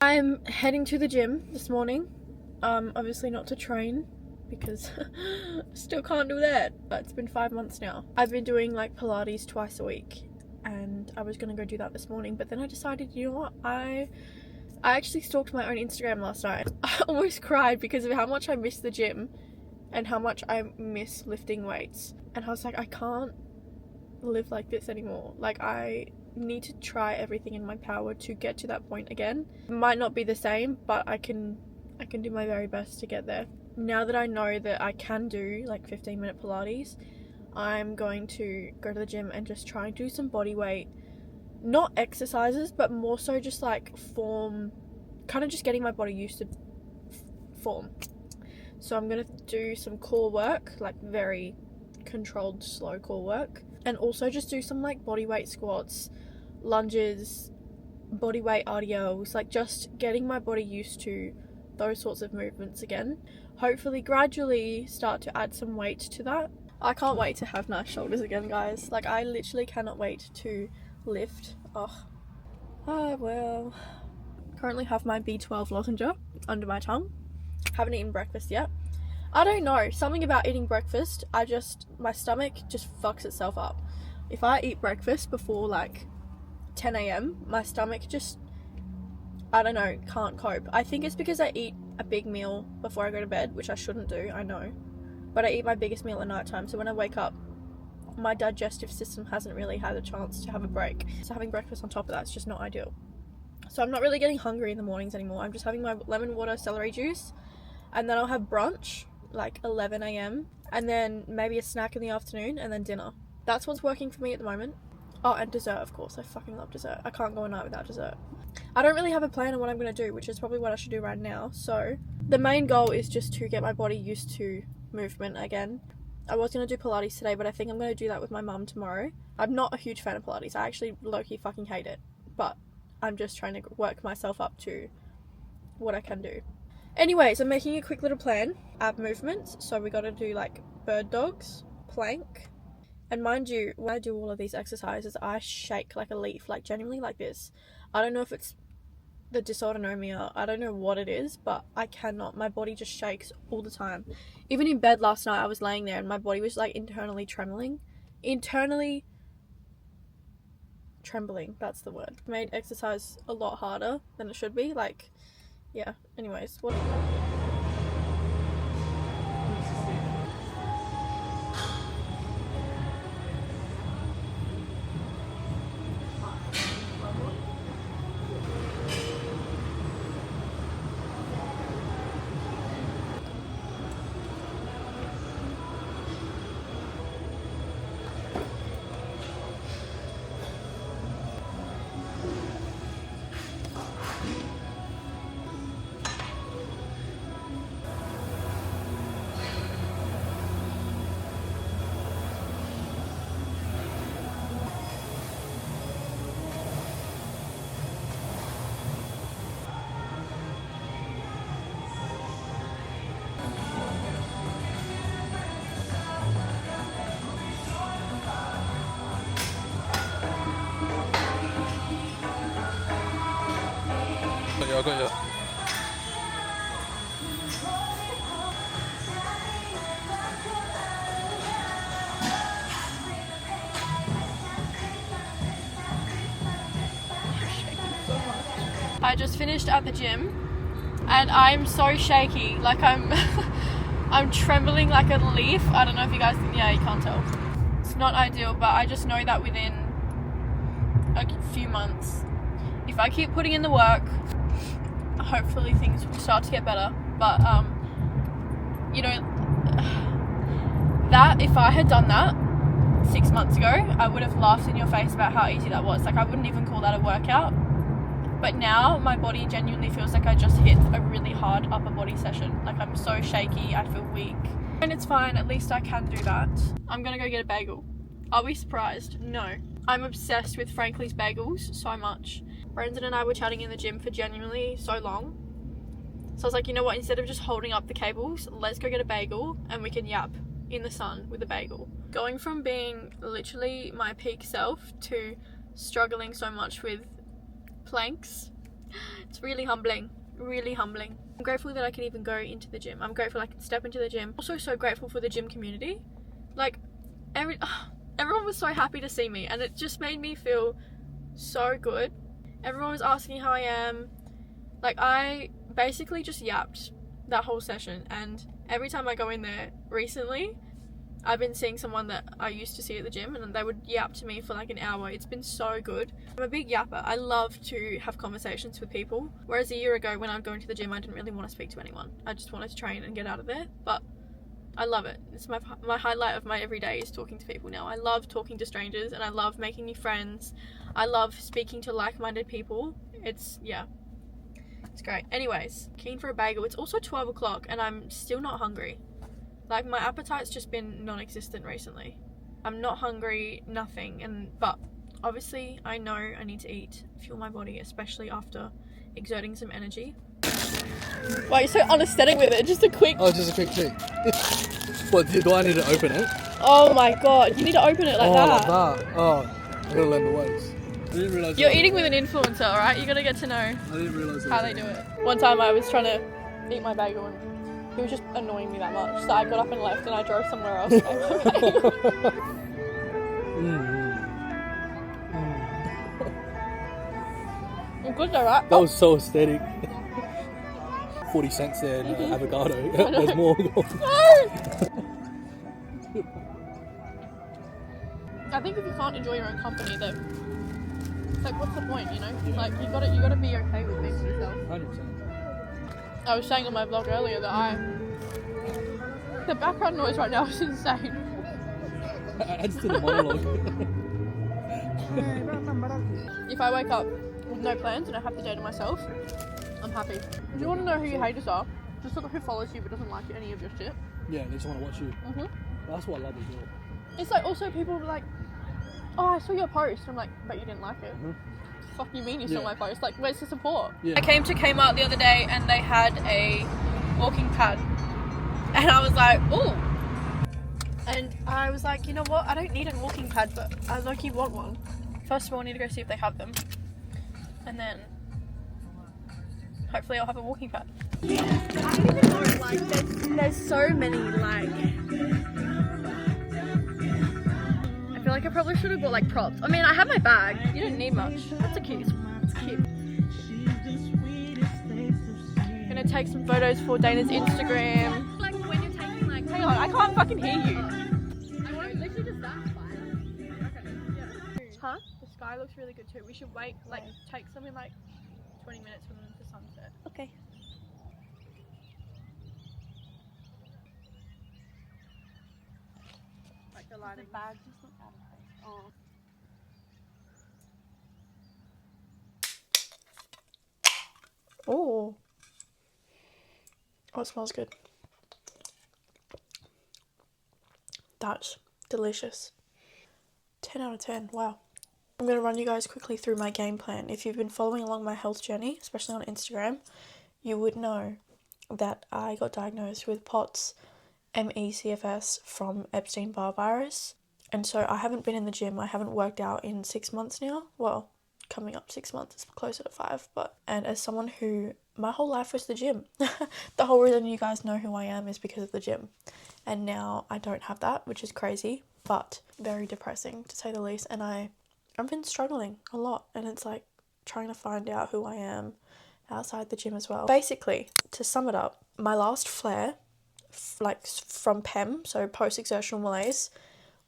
I'm heading to the gym this morning. Obviously not to train because still can't do that. But it's been 5 months now. I've been doing like Pilates twice a week and I was gonna go do that this morning, but then I decided, you know what, I actually stalked my own Instagram last night. I almost cried because of how much I miss the gym and how much I miss lifting weights. And I was like, I can't live like this anymore. Like, I need to try everything in my power to get to that point again. It might not be the same, but I can do my very best to get there. Now that I know that I can do like 15-minute Pilates, I'm going to go to the gym and just try and do some body weight, not exercises, but more so just like form, kind of just getting my body used to form. So I'm gonna do some core work, like very controlled slow core work, and also just do some like body weight squats, lunges, body weight RDLs, like just getting my body used to those sorts of movements again. Hopefully gradually start to add some weight to that. I can't wait to have nice shoulders again, guys. Like, I literally cannot wait to lift. Oh well. Currently have my B12 lozenge under my tongue. Haven't eaten breakfast yet. I don't know, something about eating breakfast, my stomach just fucks itself up. If I eat breakfast before like 10 a.m, my stomach just, I don't know, can't cope. I think it's because I eat a big meal before I go to bed, which I shouldn't do, I know. But I eat my biggest meal at night time, so when I wake up, my digestive system hasn't really had a chance to have a break. So having breakfast on top of that's just not ideal. So I'm not really getting hungry in the mornings anymore. I'm just having my lemon water celery juice, and then I'll have brunch, like 11 a.m, and then maybe a snack in the afternoon, and then dinner. That's what's working for me at the moment. Oh, and dessert, of course. I fucking love dessert. I can't go a night without dessert. I don't really have a plan on what I'm going to do, which is probably what I should do right now. So the main goal is just to get my body used to movement again. I was going to do Pilates today, but I think I'm going to do that with my mum tomorrow. I'm not a huge fan of Pilates. I actually low-key fucking hate it, but I'm just trying to work myself up to what I can do. Anyways, I'm making a quick little plan. Ab movements, so we got to do like bird dogs, plank, and mind you, when I do all of these exercises, I shake like a leaf, like genuinely like this. I don't know if it's the dysautonomia, I don't know what it is, but I cannot, my body just shakes all the time. Even in bed last night, I was laying there and my body was like internally trembling, that's the word. Made exercise a lot harder than it should be, like, yeah. Anyways, what I got you. I just finished at the gym and I'm so shaky, like I'm I'm trembling like a leaf. I don't know if you guys can, yeah, you can't tell. It's not ideal, but I just know that within a few months, if I keep putting in the work, hopefully things will start to get better. But you know, that if I had done that 6 months ago, I would have laughed in your face about how easy that was. Like, I wouldn't even call that a workout. But now my body genuinely feels like I just hit a really hard upper body session. Like, I'm so shaky, I feel weak. And it's fine, at least I can do that. I'm gonna go get a bagel. Are we surprised? No. I'm obsessed with Franklin's bagels so much. Brendan and I were chatting in the gym for genuinely so long. So I was like, you know what, instead of just holding up the cables, let's go get a bagel and we can yap in the sun with a bagel. Going from being literally my peak self to struggling so much with planks It's really humbling. Really humbling. I'm grateful that I can even go into the gym. I'm grateful I can step into the gym. Also so grateful for the gym community. Like, everyone was so happy to see me, and it just made me feel so good. Everyone was asking how I am. Like, I basically just yapped that whole session, and every time I go in there recently, I've been seeing someone that I used to see at the gym, and they would yap to me for like an hour. It's been so good. I'm a big yapper. I love to have conversations with people. Whereas a year ago when I'd go into the gym, I didn't really want to speak to anyone. I just wanted to train and get out of there. But I love it. It's my highlight of my everyday is talking to people now. I love talking to strangers, and I love making new friends. I love speaking to like-minded people. It's great. Anyways, keen for a bagel. It's also 12 o'clock and I'm still not hungry. Like, my appetite's just been non-existent recently. I'm not hungry, nothing, but obviously I know I need to eat, fuel my body, especially after exerting some energy. Wow, you're so unaesthetic with it. Just a quick... Oh, just a quick cheek. What, do I need to open it? Oh my god, you need to open it like that. Like that. Oh, I gotta learn the ways. I didn't realise. You're eating with an influencer, alright? You gotta get to know I didn't realise how they do it. One time I was trying to eat my bagel and he was just annoying me that much, so I got up and left and I drove somewhere else. It's good though, right? That was so aesthetic. 40 cents there and avocado. There's more. I think if you can't enjoy your own company, then it's like, what's the point, you know? Yeah. Like, you gotta be okay with being yourself. 100%. I was saying on my vlog earlier that the background noise right now is insane. Adds to the monologue. If I wake up with no plans and I have the day to myself, I'm happy. If you want to know who your haters are, just look at who follows you but doesn't like any of your shit. Yeah, they just want to watch you. That's what I love as well. It's like, also people are like, oh, I saw your post. I'm like, but you didn't like it. Fuck you mean you saw my post? Like, where's the support? Yeah. I came to Kmart the other day and they had a walking pad. And I was like, ooh. And I was like, you know what? I don't need a walking pad, but I low-key want one. First of all, I need to go see if they have them. And then, hopefully I'll have a walking pad. I don't even know, like, there's so many, like... I feel like I probably should have got like props. I mean, I have my bag. You don't need much. That's a cute. It's cute. Gonna take some photos for Dana's Instagram. Like when you're taking like, hang on, I can't fucking hear you. I want to literally just that fine. Okay. Yeah. Huh? The sky looks really good too. We should wait, like take something like 20 minutes for the sunset. Okay. Like the lighting. The bag just look out of place. Oh. Oh. Oh, it smells good. That's delicious. 10 out of 10. Wow. I'm going to run you guys quickly through my game plan. If you've been following along my health journey, especially on Instagram, you would know that I got diagnosed with POTS, CFS from Epstein-Barr virus. And so I haven't been in the gym. I haven't worked out in 6 months now. Well, coming up 6 months. It's closer to 5. And as someone who, my whole life was the gym. The whole reason you guys know who I am is because of the gym. And now I don't have that, which is crazy, but very depressing to say the least. And I've been struggling a lot. And it's like trying to find out who I am outside the gym as well. Basically, to sum it up, my last flare, like from PEM, so post-exertional malaise,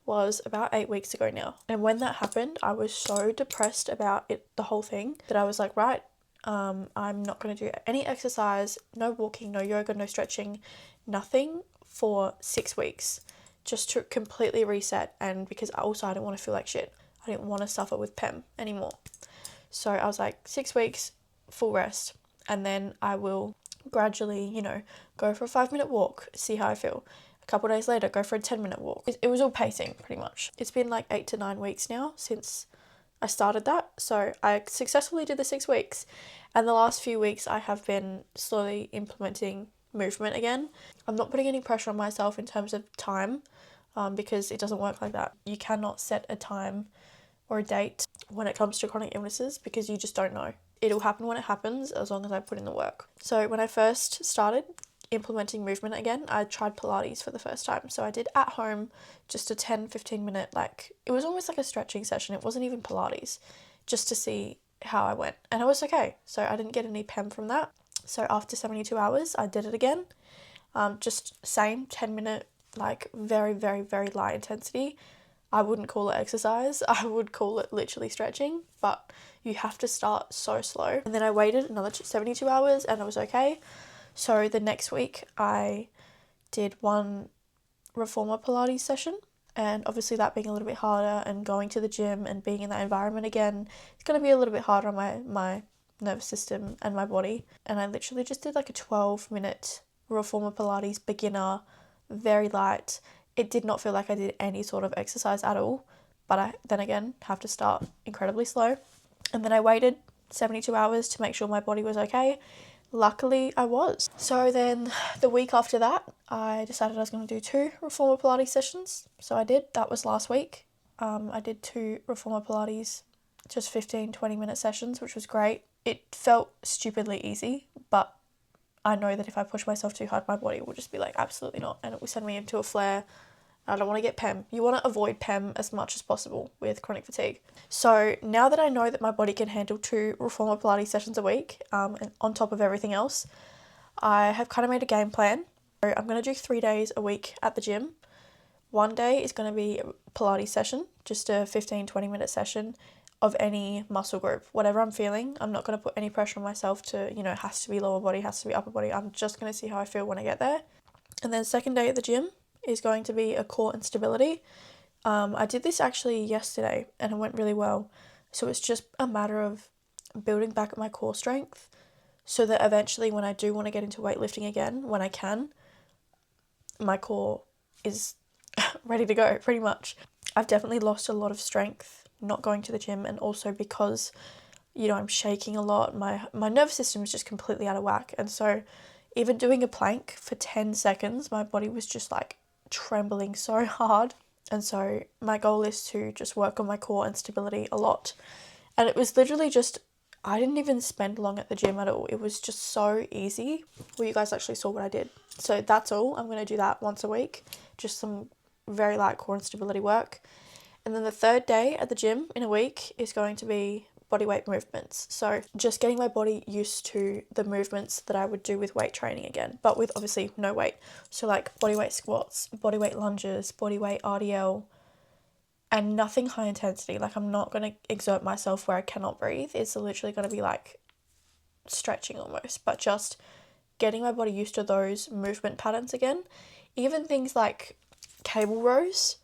was about 8 weeks ago now. And when that happened, I was so depressed about it, the whole thing, that I was like, right, I'm not going to do any exercise, no walking, no yoga, no stretching, nothing for 6 weeks, just to completely reset. And because also I didn't want to feel like shit. I didn't want to suffer with PEM anymore. So I was like, 6 weeks, full rest, and then I will gradually, you know, go for a 5-minute walk, see how I feel. A couple of days later, go for a 10-minute walk. It was all pacing, pretty much. It's been like 8 to 9 weeks now since I started that. So I successfully did the 6 weeks. And the last few weeks, I have been slowly implementing movement again. I'm not putting any pressure on myself in terms of time, because it doesn't work like that. You cannot set a time or a date when it comes to chronic illnesses because you just don't know. it'll happen when it happens, as long as I put in the work. So when I first started implementing movement again, I tried Pilates for the first time. So I did at home just a 10-15 minute, like, it was almost like a stretching session. It wasn't even Pilates, just to see how I went. And it was okay. So I didn't get any PEM from that. So after 72 hours, I did it again. Just same 10-minute, like, very, very, very light intensity. I wouldn't call it exercise. I would call it literally stretching, but you have to start so slow. And then I waited another 72 hours and it was okay. So the next week I did one reformer Pilates session, and obviously that being a little bit harder and going to the gym and being in that environment again, it's going to be a little bit harder on my nervous system and my body. And I literally just did like a 12-minute reformer Pilates beginner, very light. It did not feel like I did any sort of exercise at all, but I then again have to start incredibly slow. And then I waited 72 hours to make sure my body was okay. Luckily, I was. So then the week after that, I decided I was going to do 2 reformer Pilates sessions. So I did. That was last week. I did 2 reformer Pilates, just 15-20 minute sessions, which was great. It felt stupidly easy, but I know that if I push myself too hard, my body will just be like, absolutely not. And it will send me into a flare. I don't want to get PEM. You want to avoid PEM as much as possible with chronic fatigue. So now that I know that my body can handle 2 reformer Pilates sessions a week, and on top of everything else, I have kind of made a game plan. So I'm going to do 3 days a week at the gym. One day is going to be a Pilates session, just a 15-20 minute session of any muscle group, whatever I'm feeling. I'm not going to put any pressure on myself to, it has to be lower body, has to be upper body. I'm just going to see how I feel when I get there. And then second day at the gym is going to be a core and stability. I did this actually yesterday and it went really well. So it's just a matter of building back up my core strength so that eventually when I do want to get into weightlifting again, when I can, my core is ready to go pretty much. I've definitely lost a lot of strength not going to the gym, and also because, I'm shaking a lot. My nervous system is just completely out of whack. And so even doing a plank for 10 seconds, my body was just like trembling so hard. And so my goal is to just work on my core and stability a lot. And it was literally just, I didn't even spend long at the gym at all. It was just so easy. Well, you guys actually saw what I did. So that's all. I'm going to do that once a week. Just some very light core and stability work. And then the third day at the gym in a week is going to be bodyweight movements. So just getting my body used to the movements that I would do with weight training again, but with obviously no weight. So like bodyweight squats, bodyweight lunges, bodyweight RDL, and nothing high intensity. Like, I'm not going to exert myself where I cannot breathe. It's literally going to be like stretching almost, but just getting my body used to those movement patterns again. Even things like cable rows,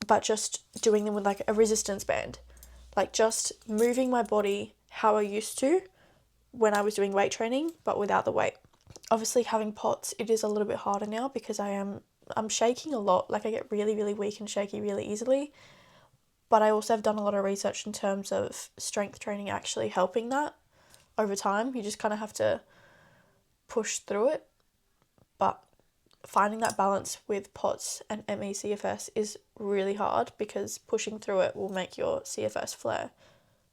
but just doing them with like a resistance band. Like just moving my body how I used to when I was doing weight training, but without the weight. Obviously having POTS, it is a little bit harder now because I'm shaking a lot. Like, I get really, really weak and shaky really easily. But I also have done a lot of research in terms of strength training actually helping that over time. You just kind of have to push through it. But finding that balance with POTS and ME/CFS is really hard because pushing through it will make your CFS flare.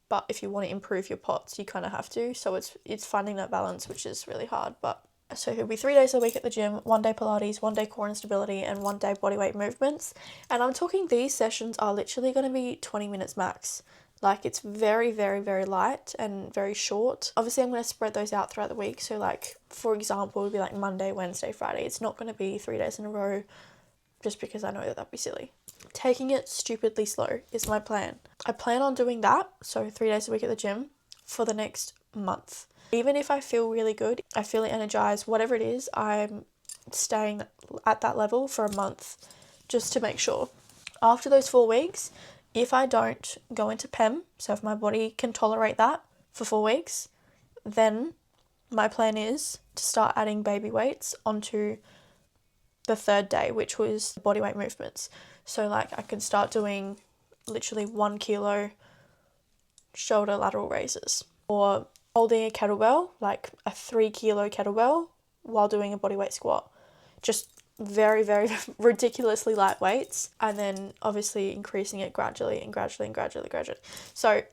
But if you want to improve your POTS, you kind of have to. So it's finding that balance, which is really hard. But so it'll be 3 days a week at the gym, 1 day Pilates, 1 day core and stability, and 1 day bodyweight movements. And I'm talking, these sessions are literally going to be 20 minutes max. Like, it's very, very, very light and very short. Obviously, I'm going to spread those out throughout the week. So, like, for example, it would be like Monday, Wednesday, Friday. It's not going to be 3 days in a row just because I know that that'd be silly. Taking it stupidly slow is my plan. I plan on doing that, so 3 days a week at the gym, for the next month. Even if I feel really good, I feel energized, whatever it is, I'm staying at that level for a month just to make sure. After those 4 weeks, if I don't go into PEM, so if my body can tolerate that for 4 weeks, then my plan is to start adding baby weights onto the third day, which was bodyweight movements. So like, I can start doing literally 1 kilo shoulder lateral raises, or holding a kettlebell, like a 3 kilo kettlebell, while doing a bodyweight squat. Just very, very ridiculously light weights, and then obviously increasing it gradually. So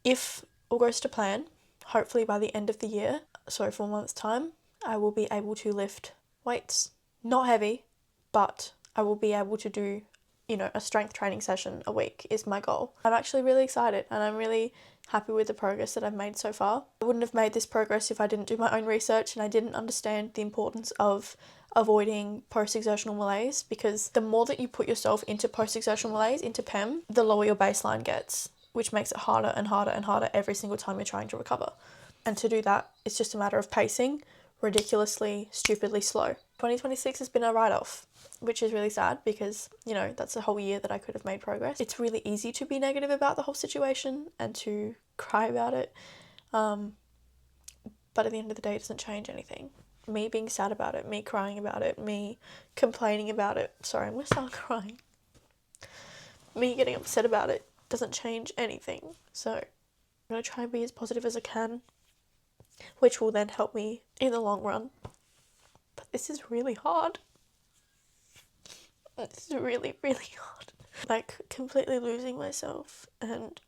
if all goes to plan, hopefully by the end of the year, so 4 months time, I will be able to lift weights. Not heavy, but I will be able to do, you know, a strength training session a week is my goal. I'm actually really excited and I'm really happy with the progress that I've made so far. I wouldn't have made this progress if I didn't do my own research and I didn't understand the importance of avoiding post-exertional malaise, because the more that you put yourself into post-exertional malaise, into PEM, the lower your baseline gets, which makes it harder and harder and harder every single time you're trying to recover. And to do that, it's just a matter of pacing ridiculously, stupidly slow. 2026 has been a write-off, which is really sad because, you know, that's a whole year that I could have made progress. It's really easy to be negative about the whole situation and to cry about it. But at the end of the day, it doesn't change anything. Me being sad about it, me crying about it, me complaining about it. Sorry, I'm going to start crying. Me getting upset about it doesn't change anything. So I'm going to try and be as positive as I can, which will then help me in the long run. But this is really hard. This is really, really hard. Like, completely losing myself and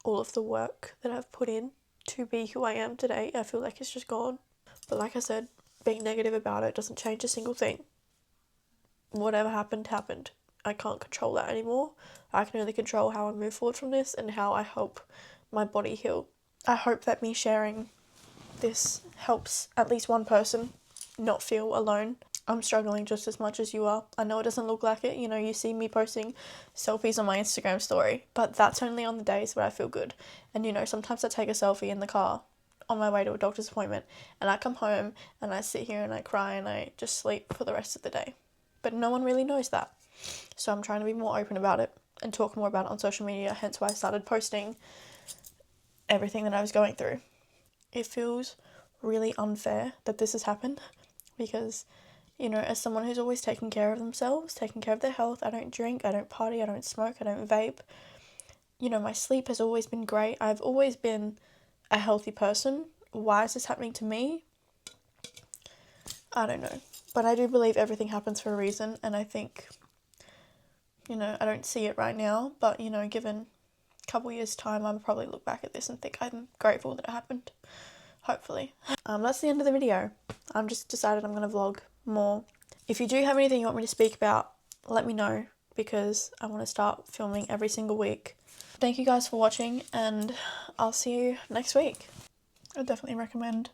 all of the work that I've put in to be who I am today, I feel like it's just gone. But like I said, being negative about it doesn't change a single thing. Whatever happened, happened. I can't control that anymore. I can only control how I move forward from this and how I help my body heal. I hope that me sharing this helps at least one person not feel alone. I'm struggling just as much as you are. I know it doesn't look like it. You know, you see me posting selfies on my Instagram story, but that's only on the days where I feel good. And, you know, sometimes I take a selfie in the car on my way to a doctor's appointment and I come home and I sit here and I cry and I just sleep for the rest of the day. But no one really knows that. So I'm trying to be more open about it and talk more about it on social media, hence why I started posting everything that I was going through. It feels really unfair that this has happened because, you know, as someone who's always taken care of themselves, taking care of their health, I don't drink, I don't party, I don't smoke, I don't vape. You know, my sleep has always been great. I've always been a healthy person. Why is this happening to me? I don't know. But I do believe everything happens for a reason, and I think, you know, I don't see it right now, but, you know, given a couple years' time, I'll probably look back at this and think I'm grateful that it happened. Hopefully. That's the end of the video. I'm just decided I'm going to vlog more. If you do have anything you want me to speak about, let me know, because I want to start filming every single week. Thank you guys for watching, and I'll see you next week. I definitely recommend